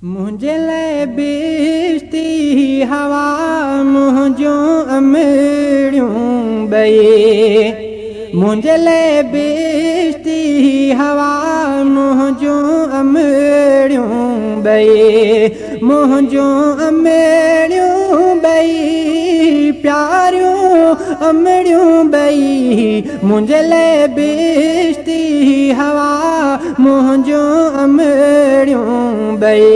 मुझे ले बिश्ती हवा मुझो अमड़ियों बई मुझे ले बिश्ती हवा मुझो अमड़ियों बई मुझो अमड़ियों बई प्यारियों अमड़ियों बई मुझे ले बिश्ती हवा मुझो अमड़ियों बई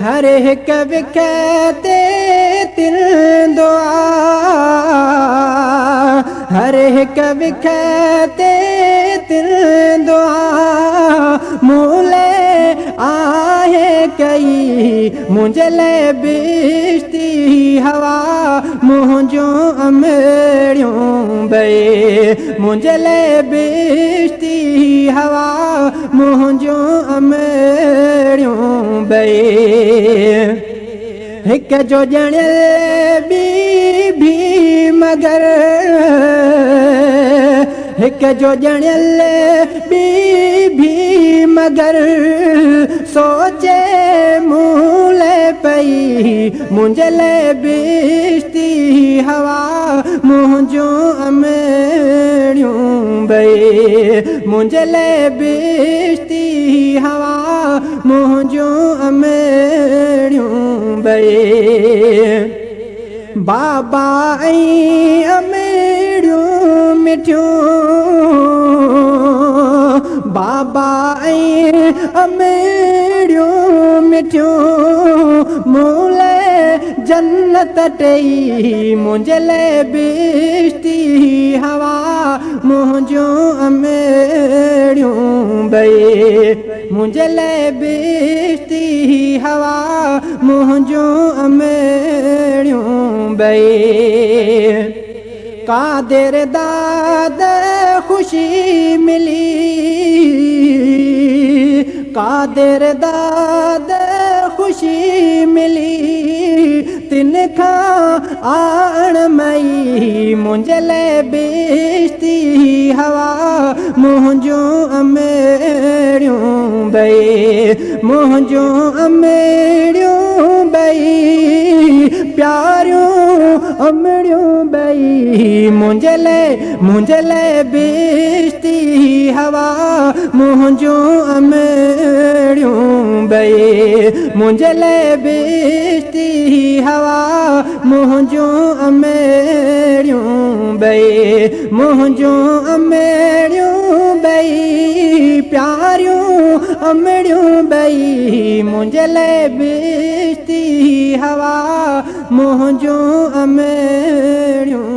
हर एक विखते तिल दुआ हर एक विखते तिल दुआ मूले आहे कई मुझे ले बिश्ती हवा मुझो अमड़ियों बई मुझे ले बिश्ती हवा मुझो अमड़ियों बई हिक जो ॼण भी मगर हिक जो ॼणियल भी मगर सोचे मूले पई मुझे ले बिश्ती हवा मुझो अमड़ियों बई मुझे ले बिश्ती हवा मुझो अमड़ियों बई बाबा ऐं अमड़ियूं मिठियूं बाबा ऐं अमड़ियूं मिठियूं मूले जन्नत टई मुझे ले बिश्ती हवा मुझो अमड़ियों बई मुझे ले बिश्ती हवा मुझो अमड़ियों बई कादिर दाद खुशी मिली कादिर दाद खुशी मिली तिनखा आण मई मुझे ले बिश्ती हवा मुझो अमड़ियों बई मुझो अमड़ियों बई प्यारियों अमड़ियों बई मुझे ले बिश्ती हवा मुझो अमड़ियों बई मुझे ले बिश्ती हवा मुझो अमड़ियों बई मुझो अमड़ियों बई प्यारियों अमड़ियों बई मुझे ले बिश्ती हवा मुझो अमड़ियों